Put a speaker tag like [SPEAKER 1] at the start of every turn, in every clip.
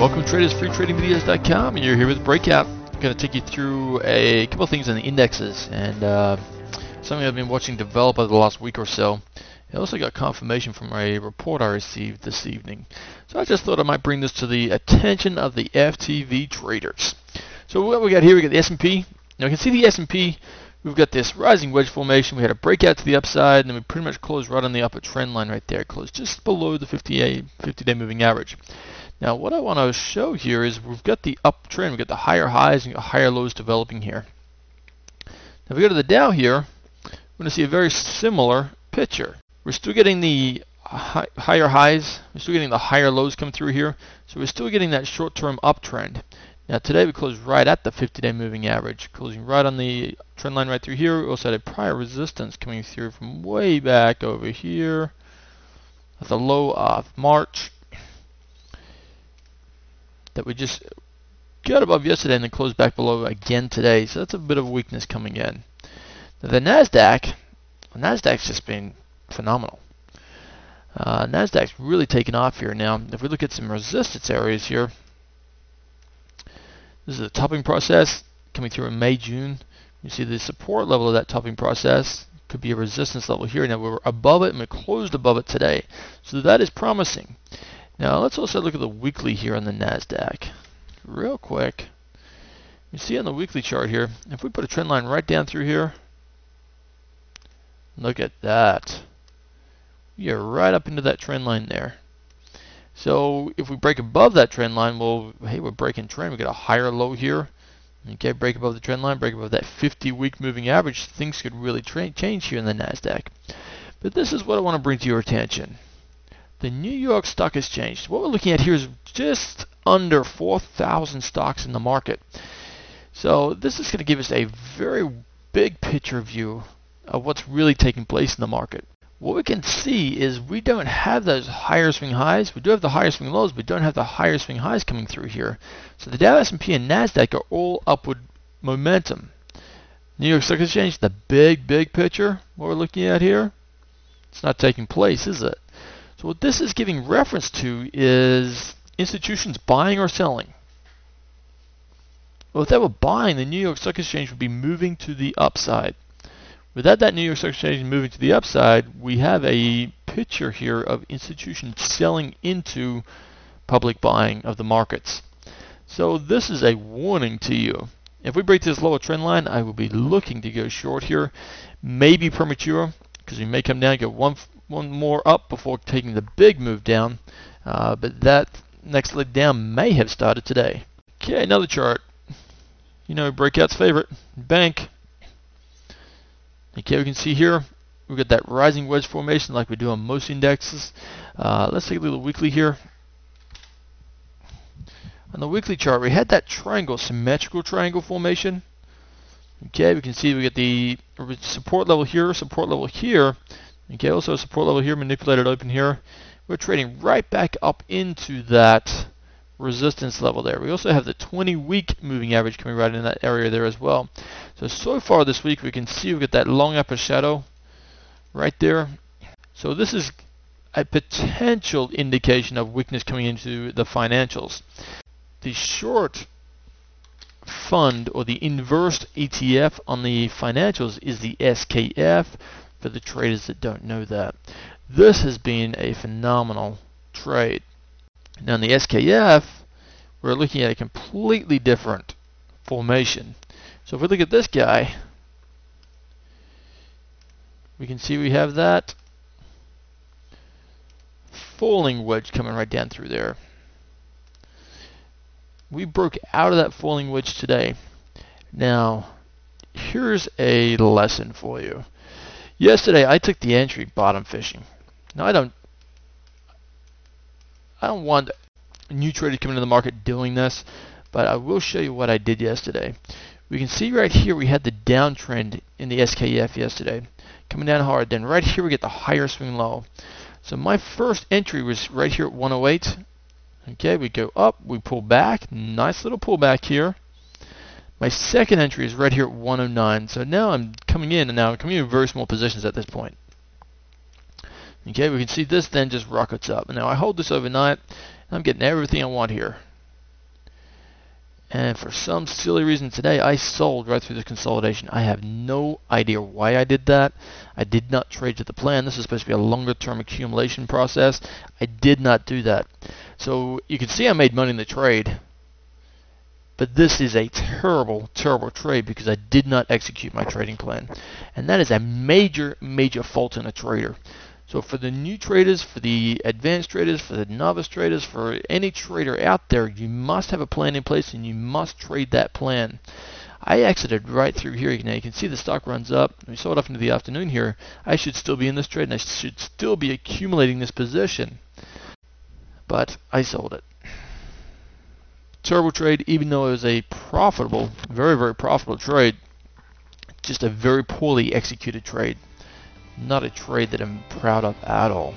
[SPEAKER 1] Welcome traders, freetradingvideos.com, and you're here with Breakout. I'm going to take you through a couple of things on the indexes and something I've been watching develop over the last week or so. I also got confirmation from a report I received this evening. So I just thought I might bring this to the attention of the FTV traders. So what we got here, we got the S&P. Now you can see the S&P, we've got this rising wedge formation. We had a breakout to the upside, and then we pretty much closed right on the upper trend line right there. Closed just below the 50-day moving average. Now what I want to show here is we've got the uptrend, we've got the higher highs and higher lows developing here. Now if we go to the Dow here, we're going to see a very similar picture. We're still getting the higher highs, we're still getting the higher lows come through here, so we're still getting that short-term uptrend. Now today we closed right at the 50-day moving average, closing right on the trend line right through here. We also had a prior resistance coming through from way back over here at the low of March that we just got above yesterday and then closed back below again today. So that's a bit of weakness coming in. Now the Nasdaq's just been phenomenal. Nasdaq's really taken off here. Now if we look at some resistance areas here, this is a topping process coming through in May, June. You see the support level of that topping process could be a resistance level here. Now we're above it and we closed above it today. So that is promising. Now let's also look at the weekly here on the Nasdaq. Real quick. You see on the weekly chart here, if we put a trend line right down through here, look at that. We are right up into that trend line there. So if we break above that trend line, well, hey, we're breaking trend. We got a higher low here. Okay, break above the trend line, break above that 50-week moving average. Things could really change here in the Nasdaq. But this is what I want to bring to your attention. The New York Stock Exchange. What we're looking at here is just under 4,000 stocks in the market. So this is going to give us a very big picture view of what's really taking place in the market. What we can see is we don't have those higher swing highs. We do have the higher swing lows, but we don't have the higher swing highs coming through here. So the Dow, S&P, and Nasdaq are all upward momentum. New York Stock Exchange, the big picture, what we're looking at here, it's not taking place, is it? So what this is giving reference to is institutions buying or selling. Well, if they were buying, the New York Stock Exchange would be moving to the upside. Without that New York Stock Exchange moving to the upside, we have a picture here of institutions selling into public buying of the markets. So this is a warning to you. If we break this lower trend line, I will be looking to go short here. Maybe premature, because we may come down and get one more up before taking the big move down. But that next leg down may have started today. Okay, another chart. You know, Breakout's favorite, Bank. Okay, we can see here we've got that rising wedge formation like we do on most indexes. Let's take a little weekly here. On the weekly chart, we had that triangle, symmetrical triangle formation. Okay, we can see we get the support level here, support level here. Okay, also a support level here, manipulated open here. We're trading right back up into that resistance level there. We also have the 20-week moving average coming right in that area there as well. So far this week we can see we've got that long upper shadow right there. So this is a potential indication of weakness coming into the financials. The short fund or the inverse ETF on the financials is the SKF, for the traders that don't know that. This has been a phenomenal trade. Now in the SKF, we're looking at a completely different formation. So if we look at this guy, we can see we have that falling wedge coming right down through there. We broke out of that falling wedge today. Now, here's a lesson for you. Yesterday, I took the entry bottom fishing. Now, I don't want new traders coming into the market doing this, but I will show you what I did yesterday. We can see right here we had the downtrend in the SKF yesterday, coming down hard. Then right here we get the higher swing low. So my first entry was right here at 108. Okay, we go up, we pull back, nice little pullback here. My second entry is right here at 109. So now I'm coming in, and now I'm coming in very small positions at this point. Okay, we can see this then just rockets up. And now I hold this overnight, and I'm getting everything I want here. And for some silly reason today, I sold right through the consolidation. I have no idea why I did that. I did not trade to the plan. This is supposed to be a longer term accumulation process. I did not do that. So you can see I made money in the trade. But this is a terrible, terrible trade because I did not execute my trading plan. And that is a major, major fault in a trader. So for the new traders, for the advanced traders, for the novice traders, for any trader out there, you must have a plan in place and you must trade that plan. I exited right through here. Now you can see the stock runs up. We saw it off into the afternoon here. I should still be in this trade and I should still be accumulating this position. But I sold it. Terrible trade, even though it was a profitable, very, very profitable trade. Just a very poorly executed trade. Not a trade that I'm proud of at all.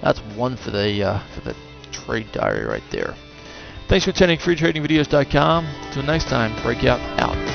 [SPEAKER 1] That's one for the trade diary right there. Thanks for attending freetradingvideos.com. Until next time, Breakout out.